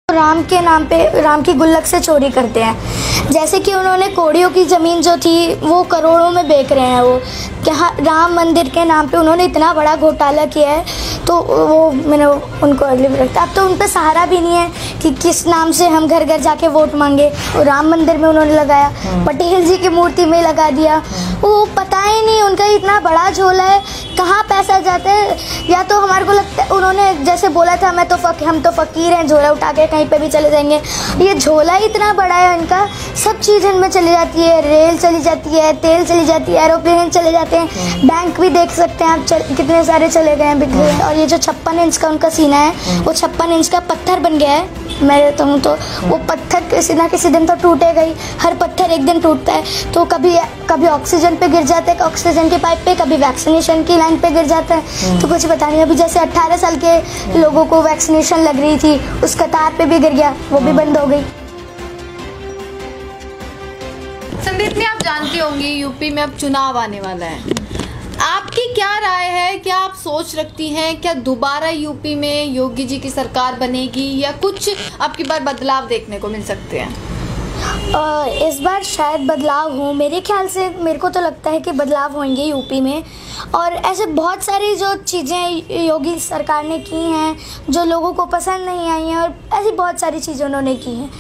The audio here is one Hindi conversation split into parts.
राम के नाम पे राम की गुल्लक से चोरी करते हैं। जैसे कि उन्होंने कोड़ियों की ज़मीन जो थी वो करोड़ों में बेच रहे हैं। वो क्या राम मंदिर के नाम पे उन्होंने इतना बड़ा घोटाला किया है, तो वो मैंने उनको अगली भी रखता। अब तो उन पर सहारा भी नहीं है कि किस नाम से हम घर घर जाके वोट मांगे। और राम मंदिर में उन्होंने लगाया, पटेल जी की मूर्ति में लगा दिया। वो पता ही नहीं उनका इतना बड़ा झोला है, कहाँ पैसा जाता है। या तो हमारे को लगता है उन्होंने जैसे बोला था हम तो फ़कीर हैं, झोला उठा के कहीं पे भी चले जाएंगे। ये झोला इतना बड़ा है इनका, सब चीज़ इनमें चली जाती है, रेल चली जाती है, तेल चली जाती है, एरोप्लेन चले जाते हैं, बैंक भी देख सकते हैं आप कितने सारे चले गए हैं, बिक गए। और ये जो 56 इंच का उनका सीना है वो 56 इंच का पत्थर बन गया है। मैं रहता हूँ तो वो पत्थर किसी ना किसी दिन तो टूटेगा ही, हर पत्थर एक दिन टूटता है। तो कभी ऑक्सीजन पे गिर जाता है, ऑक्सीजन के पाइप पे, कभी वैक्सीनेशन की लाइन पे गिर जाता है। तो कुछ पता नहीं। अभी जैसे 18 साल के लोगों को वैक्सीनेशन लग रही थी, उस कतार पे भी गिर गया, वो भी बंद हो गई। संदीपनी, आप जानती होंगी यूपी में अब चुनाव आने वाला है। आपकी क्या राय है? क्या आप सोच रखती हैं क्या दोबारा यूपी में योगी जी की सरकार बनेगी या कुछ अब की बार बदलाव देखने को मिल सकते हैं? इस बार शायद बदलाव हो। मेरे ख्याल से मेरे को तो लगता है कि बदलाव होंगे यूपी में। और ऐसे बहुत सारी जो चीज़ें योगी सरकार ने की हैं जो लोगों को पसंद नहीं आई हैं, और ऐसी बहुत सारी चीज़ें उन्होंने की हैं।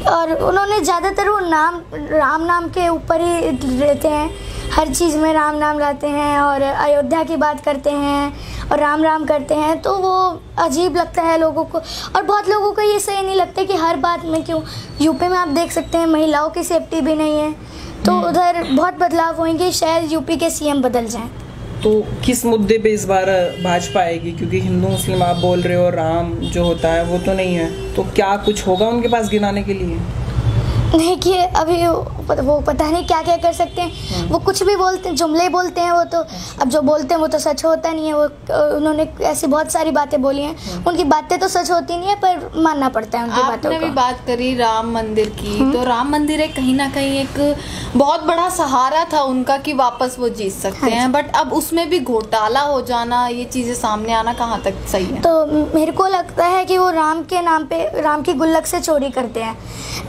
और उन्होंने ज़्यादातर वो राम नाम के ऊपर ही रहते हैं, हर चीज़ में राम नाम लाते हैं और अयोध्या की बात करते हैं और राम राम करते हैं। तो वो अजीब लगता है लोगों को, और बहुत लोगों को ये सही नहीं लगता कि हर बात में क्यों। यूपी में आप देख सकते हैं महिलाओं की सेफ्टी भी नहीं है। तो उधर बहुत बदलाव होंगे, शायद यूपी के सीएम बदल जाएं। तो किस मुद्दे पे इस बार भाजपा आएगी? क्योंकि हिंदू मुस्लिम आप बोल रहे हो, राम जो होता है वो तो नहीं है, तो क्या कुछ होगा उनके पास गिनाने के लिए? नहीं कि अभी वो पता नहीं क्या क्या कर सकते हैं। वो कुछ भी बोलते हैं, जुमले बोलते हैं। वो तो अब जो बोलते हैं वो तो सच होता नहीं है। वो उन्होंने ऐसी बहुत सारी बातें बोली हैं, उनकी बातें तो सच होती नहीं है पर मानना पड़ता है उनकी बातों को। आपने भी बात करी राम मंदिर की, तो राम मंदिर एक कहीं ना कहीं एक बहुत बड़ा सहारा था उनका कि वापस वो जीत सकते हैं। बट अब उसमें भी घोटाला हो जाना, ये चीजें सामने आना कहाँ तक सही है? तो मेरे को लगता है कि वो राम के नाम पे राम की गुल्लक से चोरी करते हैं।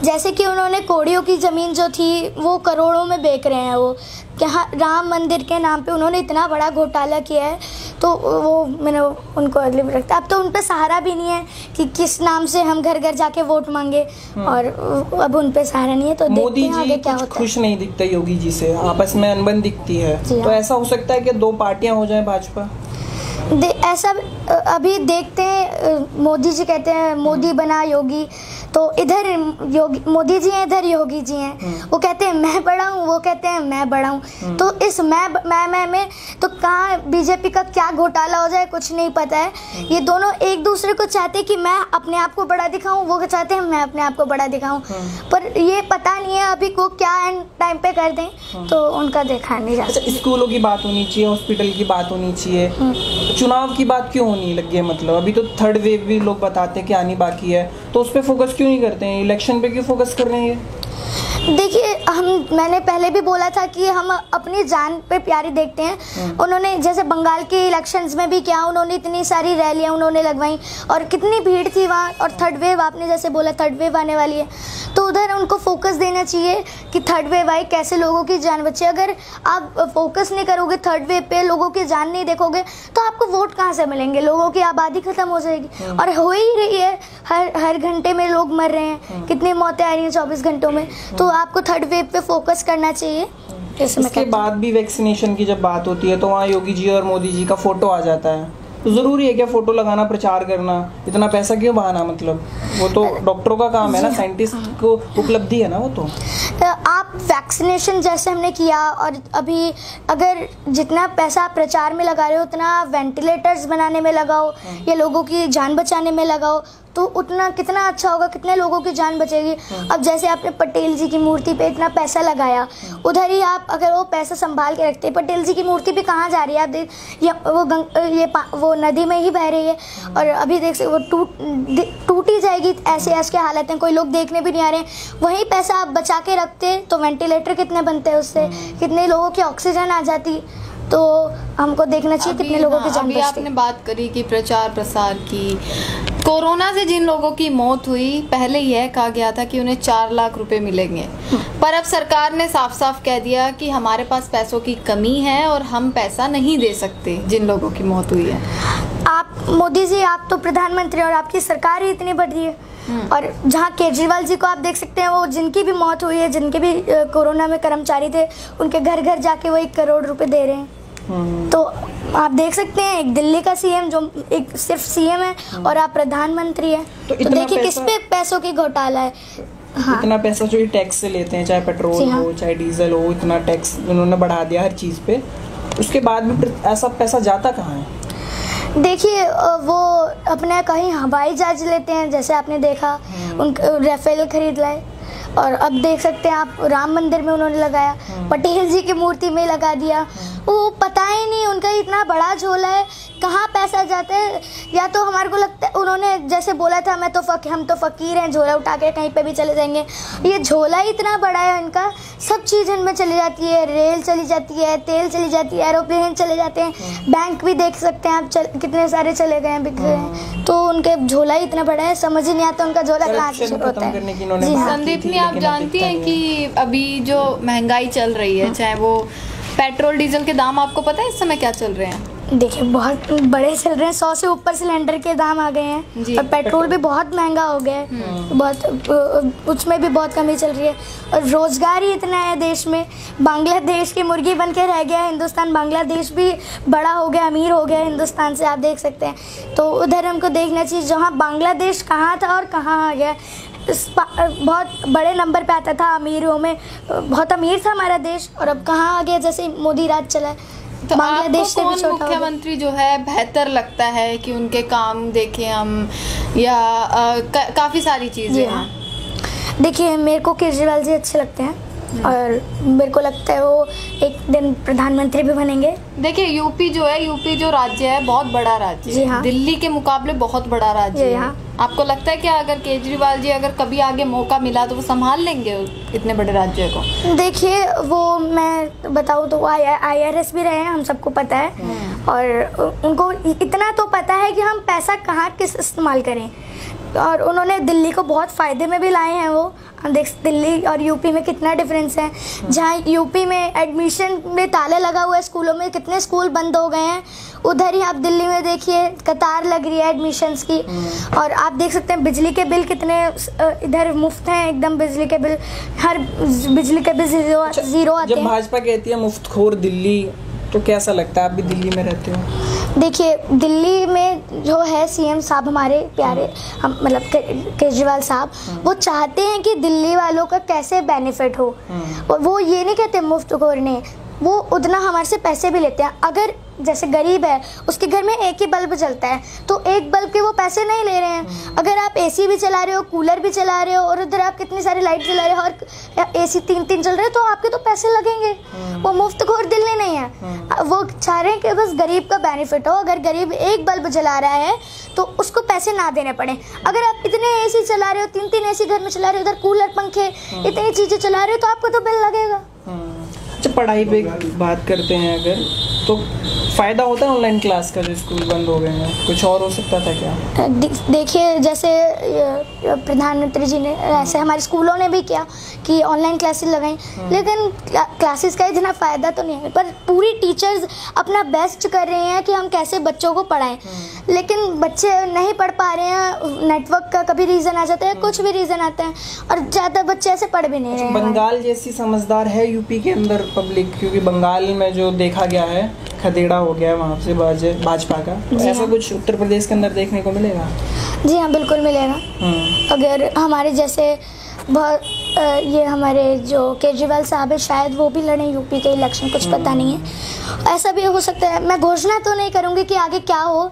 जैसे कि उन्होंने कोड़ियों की ज़मीन जो थी वो करोड़ों में बेच रहे हैं। वो क्या राम मंदिर के नाम पे उन्होंने इतना बड़ा घोटाला किया है, तो वो मैंने उनको अगली भी रखता। अब तो उन पर सहारा भी नहीं है कि किस नाम से हम घर घर जाके वोट मांगे। और अब उन पे सहारा नहीं है, तो देखते हैं आगे क्या होता है। खुश नहीं दिखता योगी जी से, आपस में अनबन दिखती है। तो ऐसा हो सकता है कि दो पार्टियां हो जाए भाजपा? ऐसा अभी देखते हैं। मोदी जी कहते हैं मोदी बना योगी, तो इधर योगी मोदी जी हैं, इधर योगी जी हैं। वो कहते हैं मैं बड़ा हूँ, वो कहते हैं मैं बड़ा हूँ। तो इस मैं में तो कहाँ बीजेपी का क्या घोटाला हो जाए कुछ नहीं पता है। ये दोनों एक दूसरे को चाहते हैं कि मैं अपने आप को बड़ा दिखाऊं, वो चाहते हैं मैं अपने आप को बड़ा दिखाऊं। पर ये पता नहीं है अभी को क्या एंड टाइम पे कर दें, तो उनका देखा नहीं जाता। स्कूलों की बात होनी चाहिए, हॉस्पिटल की बात होनी चाहिए, चुनाव की बात क्यों होनी लगी है? मतलब अभी तो थर्ड वेव भी लोग बताते हैं कि आनी बाकी है, तो उस पर फोकस क्यों नहीं करते हैं? इलेक्शन पे क्यों फोकस कर रहे हैं? देखिए, मैंने पहले भी बोला था कि हम अपनी जान पे प्यारी देखते हैं। उन्होंने जैसे बंगाल के इलेक्शंस में भी क्या, उन्होंने इतनी सारी रैलियां उन्होंने लगवाई और कितनी भीड़ थी वहाँ। और थर्ड वेव आपने जैसे बोला थर्ड वेव आने वाली है, तो उधर उनको फोकस देना चाहिए कि थर्ड वेव आई, कैसे लोगों की जान बचे। अगर आप फोकस नहीं करोगे थर्ड वेव पे, लोगों की जान नहीं देखोगे, तो आपको वोट कहाँ से मिलेंगे? लोगों की आबादी खत्म हो जाएगी। और हो ही रही है, हर घंटे में लोग मर रहे हैं, कितनी मौतें आ रही हैं 24 घंटों में। तो आपको थर्ड वेव पे फोकस करना चाहिए। इसके बाद भी वैक्सीनेशन की जब बात होती है तो वहाँ योगी जी और मोदी जी का फोटो आ जाता है। तो जरूरी है क्या फोटो लगाना, प्रचार करना? इतना पैसा क्यों बहाना? मतलब वो तो डॉक्टरों का काम है ना, साइंटिस्ट को उपलब्धि है ना वो। तो आप वैक्सीनेशन जैसे हमने किया, और अभी अगर जितना पैसा आप प्रचार में लगा रहे हो उतना वेंटिलेटर्स बनाने में लगाओ या लोगों की जान बचाने में लगाओ, तो उतना कितना अच्छा होगा, कितने लोगों की जान बचेगी। अब जैसे आपने पटेल जी की मूर्ति पे इतना पैसा लगाया, उधर ही आप अगर वो पैसा संभाल के रखते, पटेल जी की मूर्ति भी कहाँ जा रही है? आप देख वो नदी में ही बह रही है। और अभी देख सकते वो टूट ही जाएगी, ऐसे हालत हैं, कोई लोग देखने भी नहीं आ रहे हैं। वही पैसा आप बचा के रखते तो वेंटिलेटर कितने बनते हैं उससे, कितने लोगों की ऑक्सीजन आ जाती। तो हमको देखना चाहिए कितने लोगों की जान बचती। आपने बात करी कि प्रचार प्रसार की, कोरोना से जिन लोगों की मौत हुई, पहले यह कहा गया था कि उन्हें 4 लाख रुपए मिलेंगे, पर अब सरकार ने साफ साफ कह दिया कि हमारे पास पैसों की कमी है और हम पैसा नहीं दे सकते जिन लोगों की मौत हुई है। आप मोदी जी, आप तो प्रधानमंत्री और आपकी सरकार ही इतनी बड़ी है, और जहाँ केजरीवाल जी को आप देख सकते हैं, वो जिनकी भी मौत हुई है, जिनके भी कोरोना में कर्मचारी थे, उनके घर घर जाके वो 1 करोड़ रुपए दे रहे हैं। तो आप देख सकते हैं, एक दिल्ली का सीएम जो एक सिर्फ सीएम है और आप प्रधानमंत्री हैं, तो देखिए किस पे पैसों की घोटाला है। हाँ। इतना पैसा जो ये टैक्स से लेते हैं, चाहे पेट्रोल हो चाहे डीजल हो, इतना टैक्स उन्होंने बढ़ा दिया हर चीज़ पे, उसके बाद भी ऐसा पैसा जाता कहाँ है? देखिए, वो अपने कहीं हवाई जहाज लेते हैं, जैसे आपने देखा उन राफेल खरीद लाए, और अब देख सकते हैं आप राम मंदिर में उन्होंने लगाया, पटेल जी की मूर्ति में लगा दिया। वो पता ही नहीं, उनका इतना बड़ा झोला है, कहाँ पैसा जाता है। या तो हमारे को लगता है उन्होंने जैसे बोला था हम तो फकीर हैं, झोला उठा के कहीं पे भी चले जाएंगे। ये झोला ही इतना बड़ा है इनका, सब चीज़ इनमें चली जाती है, रेल चली जाती है, तेल चली जाती है, एरोप्लेन चले जाते हैं, बैंक भी देख सकते हैं आप कितने सारे चले गए हैं, बिक गए हैं। तो उनके झोला ही इतना बड़ा है, समझ ही नहीं आता उनका झोला कहाँ से शुरू होता है। संदीपनी, आप जानती हैं कि अभी जो महंगाई चल रही है, चाहे वो पेट्रोल डीजल के दाम, आपको पता है इस समय क्या चल रहे हैं? देखिए, बहुत बड़े चल रहे हैं, 100 से ऊपर सिलेंडर के दाम आ गए हैं, और पेट्रोल भी बहुत महंगा हो गया है, बहुत उसमें भी बहुत कमी चल रही है, और रोजगार ही इतना है देश में। बांग्लादेश की मुर्गी बन के रह गया है हिंदुस्तान, बांग्लादेश भी बड़ा हो गया, अमीर हो गया हिंदुस्तान से, आप देख सकते हैं। तो उधर हमको देखना चाहिए, जहाँ बांग्लादेश कहाँ था और कहाँ आ गया। बहुत बड़े नंबर पे आता था अमीरों में, बहुत अमीर था हमारा देश, और अब कहाँ आ गया, जैसे मोदी राज चला है। तो बांग्लादेश से भी छोटा मुख्यमंत्री जो है बेहतर लगता है कि उनके काम देखें हम, या काफ़ी सारी चीज़ें हैं? देखिए, मेरे को केजरीवाल जी अच्छे लगते हैं, और मेरे को लगता है वो एक दिन प्रधानमंत्री भी बनेंगे। देखिए, यूपी जो राज्य है, बहुत बड़ा राज्य है। हाँ। दिल्ली के मुकाबले बहुत बड़ा राज्य है। हाँ। आपको लगता है कि अगर केजरीवाल जी अगर कभी आगे मौका मिला तो वो संभाल लेंगे इतने बड़े राज्य को? देखिए, वो मैं बताऊँ तो वो IRS भी रहे हैं, हम सबको पता है, और उनको इतना तो पता है कि हम पैसा कहाँ किस इस्तेमाल करें, और उन्होंने दिल्ली को बहुत फ़ायदे में भी लाए हैं। वो हम देख, दिल्ली और यूपी में कितना डिफरेंस है। जहाँ यूपी में एडमिशन में ताले लगा हुआ है, स्कूलों में कितने स्कूल बंद हो गए हैं, उधर ही आप दिल्ली में देखिए कतार लग रही है एडमिशन्स की। और आप देख सकते हैं बिजली के बिल कितने इधर मुफ्त हैं एकदम, बिजली के बिल, हर बिजली के बिल जीरो आते हैं। जब भाजपा कहती है मुफ्तखोर दिल्ली, तो कैसा लगता है? आप भी दिल्ली में रहते हो। देखिए, दिल्ली में जो है सीएम साहब हमारे प्यारे, हम मतलब केजरीवाल साहब, वो चाहते हैं कि दिल्ली वालों का कैसे बेनिफिट हो। वो ये नहीं कहते मुफ्तखोर ने, वो उतना हमारे से पैसे भी लेते हैं। अगर जैसे गरीब है, उसके घर में एक ही बल्ब जलता है, तो एक बल्ब के वो पैसे नहीं ले रहे हैं। अगर आप AC भी चला रहे हो, कूलर भी चला रहे हो, और उधर आप कितनी सारी लाइट जला रहे हो, और AC 3-3 चल रहे हो, तो आपके तो पैसे लगेंगे। वो मुफ्तखोर दिल्ली नहीं है, वो चाह रहे हैं कि बस गरीब का बेनिफिट हो। अगर गरीब एक बल्ब जला रहा है तो उसको पैसे ना देने पड़े। अगर आप इतने AC चला रहे हो, 3-3 AC घर में चला रहे हो, उधर कूलर, पंखे, इतनी चीज़ें चला रहे हो, तो आपको तो बिल लगेगा। अच्छा, पढ़ाई पे बात करते हैं अगर, तो फ़ायदा होता है ऑनलाइन क्लास का, जो स्कूल बंद हो गए हैं? कुछ और हो सकता था क्या? देखिए, जैसे प्रधानमंत्री जी ने, ऐसे हमारे स्कूलों ने भी किया कि ऑनलाइन क्लासेस लगाई, लेकिन क्लासेस का इतना फ़ायदा तो नहीं है। पर पूरी टीचर्स अपना बेस्ट कर रहे हैं कि हम कैसे बच्चों को पढ़ाएं, लेकिन बच्चे नहीं पढ़ पा रहे हैं। नेटवर्क का कभी रीज़न आ जाता है, कुछ भी रीज़न आता है, और ज़्यादा बच्चे ऐसे पढ़ भी नहीं रहे हैं। बंगाल जैसी समझदार है यूपी के अंदर पब्लिक? क्योंकि बंगाल में जो देखा गया है, खदेड़ा हो गया है वहाँ से भाजपा का, तो ऐसा कुछ उत्तर प्रदेश के अंदर देखने को मिलेगा? जी हाँ, बिल्कुल मिलेगा। अगर हमारे जैसे बहुत ये हमारे जो केजरीवाल साहब है, शायद वो भी लड़ें यूपी के इलेक्शन, कुछ पता नहीं है। ऐसा भी हो सकता है। मैं घोषणा तो नहीं करूँगी कि आगे क्या हो,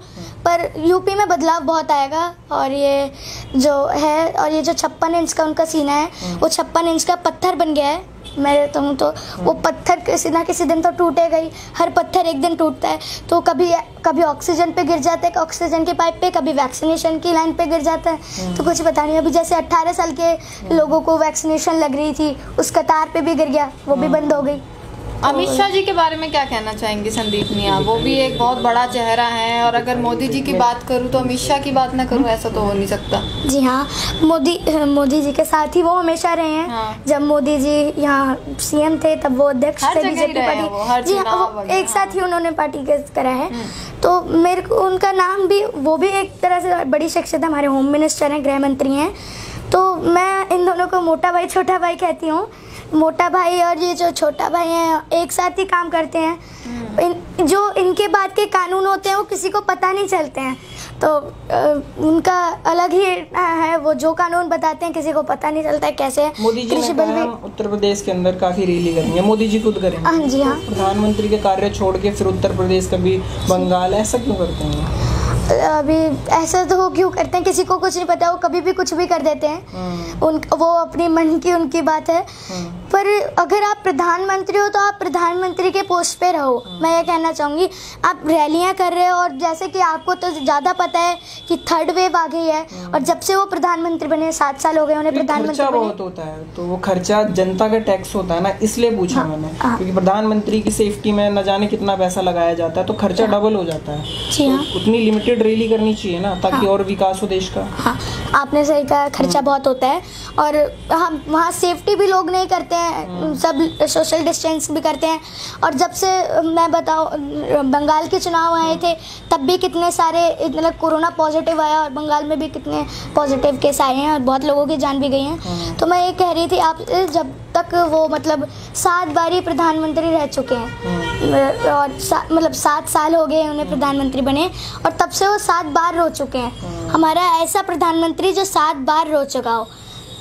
पर यूपी में बदलाव बहुत आएगा। और ये जो है, और ये जो 56 इंच का उनका सीना है, वो 56 इंच का पत्थर बन गया है। मैं तो वो पत्थर किसी ना किसी दिन तो टूटेगा ही। हर पत्थर एक दिन टूटता है। तो कभी ऑक्सीजन पे गिर जाता है, ऑक्सीजन के पाइप पे, कभी वैक्सीनेशन की लाइन पे गिर जाता है। तो कुछ पता नहीं। अभी जैसे 18 साल के लोगों को वैक्सीनेशन लग रही थी, उस कतार पे भी गिर गया, वो भी बंद हो गई। अमित शाह जी के बारे में क्या कहना चाहेंगे संदीप मियां? वो भी एक बहुत बड़ा चेहरा है, और अगर मोदी जी की बात करूं तो अमित शाह की बात ना करूं, ऐसा तो हो नहीं सकता। जी हाँ, मोदी जी के साथ ही वो हमेशा रहे हैं। हाँ। जब मोदी जी यहाँ सीएम थे तब वो अध्यक्ष थे बीजेपी पार्टी। जी हाँ, वो एक साथ ही उन्होंने पार्टी के करा है। तो मेरे को उनका नाम भी, वो भी एक तरह से बड़ी शख्सियत, हमारे होम मिनिस्टर हैं, गृह मंत्री हैं। तो मैं इन दोनों को मोटा भाई छोटा भाई कहती हूँ। मोटा भाई और ये जो छोटा भाई हैं एक साथ ही काम करते हैं। जो इनके बाद के कानून होते हैं वो किसी को पता नहीं चलते हैं, तो उनका अलग ही है। वो जो कानून बताते हैं किसी को पता नहीं चलता है कैसे। मोदी जी ने कहा उत्तर प्रदेश के अंदर काफी रैली करेंगे, मोदी जी खुद करेंगे। हाँ जी हाँ। प्रधानमंत्री के कार्य छोड़ के फिर उत्तर प्रदेश कभी बंगाल, ऐसा क्यों करते हैं? अभी ऐसा तो क्यों करते हैं, किसी को कुछ नहीं पता, वो कभी भी कुछ भी कर देते हैं। वो अपनी मन की उनकी बात है। पर अगर आप प्रधानमंत्री हो तो आप प्रधानमंत्री के पोस्ट पे रहो। मैं ये कहना चाहूँगी, आप रैलियाँ कर रहे हो, और जैसे कि आपको तो ज़्यादा पता है कि थर्ड वेव आ गई है, और जब से वो प्रधानमंत्री बने 7 साल हो गए उन्हें प्रधानमंत्री बने। बहुत होता है, तो वो खर्चा जनता का टैक्स होता है ना, इसलिए पूछा मैंने। क्योंकि प्रधानमंत्री की सेफ्टी में न जाने कितना पैसा लगाया जाता है, तो खर्चा डबल हो जाता है। जी हाँ, उतनी लिमिटेड रैली करनी चाहिए ना, ताकि और विकास हो देश का। हाँ, आपने सही कहा, खर्चा बहुत होता है। और हम वहाँ सेफ्टी भी लोग नहीं करते हैं, सब सोशल डिस्टेंस भी करते हैं। और जब से मैं बताऊँ, बंगाल के चुनाव आए थे तब भी कितने सारे मतलब कोरोना पॉजिटिव आया, और बंगाल में भी कितने पॉजिटिव केस आए हैं, और बहुत लोगों की जान भी गई हैं। तो मैं ये कह रही थी, आप जब तक वो मतलब 7 बार ही प्रधानमंत्री रह चुके हैं, और मतलब 7 साल हो गए उन्हें प्रधानमंत्री बने, और तब से वो 7 बार रो चुके हैं। हमारा ऐसा प्रधानमंत्री जो 7 बार रो चुका हो,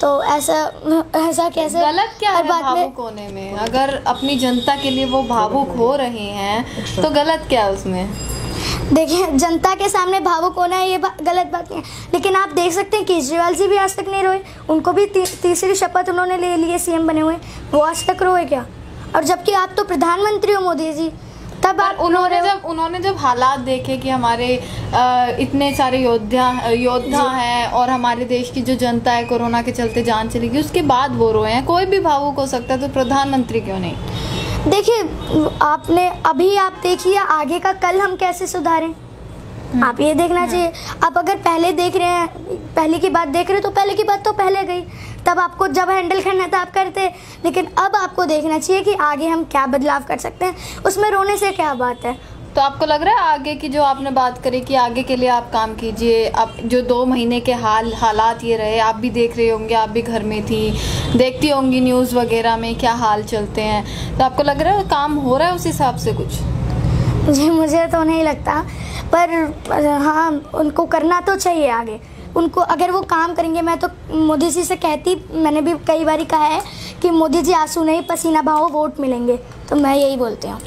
तो ऐसा कैसे? गलत क्या है भावुक होने में? अगर अपनी जनता के लिए वो भावुक हो रहे हैं तो गलत क्या है उसमें? देखिए, जनता के सामने भावुक होना है ये गलत बात नहीं है, लेकिन आप देख सकते हैं केजरीवाल जी भी आज तक नहीं रोए। उनको भी तीसरी शपथ उन्होंने ले ली है सीएम बने हुए, वो आज तक रोए क्या? और जबकि आप तो प्रधानमंत्री हो मोदी जी, तब आप उन्होंने जब हालात देखे कि हमारे इतने सारे योद्धा हैं, और हमारे देश की जो जनता है कोरोना के चलते जान चली गई, उसके बाद वो रोए हैं। कोई भी भावुक हो सकता है, तो प्रधानमंत्री क्यों नहीं? देखिए, आपने अभी आप देखिए आगे का कल हम कैसे सुधारें, आप ये देखना चाहिए। आप अगर पहले देख रहे हैं, पहले की बात देख रहे हैं, तो पहले की बात तो पहले गई, तब आपको जब हैंडल करना था आप करते। लेकिन अब आपको देखना चाहिए कि आगे हम क्या बदलाव कर सकते हैं, उसमें रोने से क्या बात है। तो आपको लग रहा है आगे की जो आपने बात करी कि आगे के लिए आप काम कीजिए। अब जो 2 महीने के हालात ये रहे, आप भी देख रहे होंगे, आप भी घर में थी, देखती होंगी न्यूज़ वगैरह में क्या हाल चलते हैं, तो आपको लग रहा है काम हो रहा है उस हिसाब से कुछ? जी मुझे तो नहीं लगता, पर हाँ उनको करना तो चाहिए आगे। उनको अगर वो काम करेंगे, मैं तो मोदी जी से कहती, मैंने भी कई बार कहा है कि मोदी जी आंसू नहीं पसीना बहाओ, वोट मिलेंगे, तो मैं यही बोलती हूँ।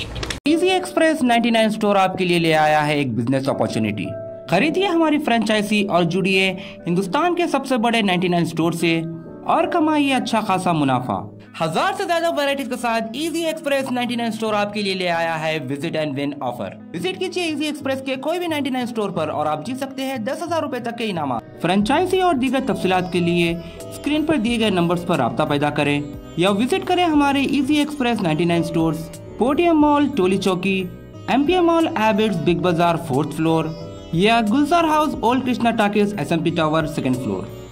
इजी एक्सप्रेस 99 स्टोर आपके लिए ले आया है एक बिजनेस अपॉर्चुनिटी। खरीदिए हमारी फ्रेंचाइजी और जुड़िए हिंदुस्तान के सबसे बड़े 99 स्टोर से और कमाइए अच्छा खासा मुनाफा। 1000 से ज्यादा वैरायटीज के साथ इजी एक्सप्रेस 99 स्टोर आपके लिए ले आया है visit and win offer. Visit कीजिए इजी एक्सप्रेस के कोई भी 99 स्टोर पर और आप जीत सकते हैं 10,000 रूपए तक के इनाम। फ्रेंचाइजी और दीगर तफसीलात के लिए स्क्रीन पर दिए गए नंबर्स पर राब्ता पैदा करें या विजिट करें हमारे इजी एक्सप्रेस 99 स्टोर, पोटियम mall, Toli Chowki, MPM mall, habits, Big Bazaar 4th floor या Gulzar house, old Krishna talkies, SMP tower 2nd floor.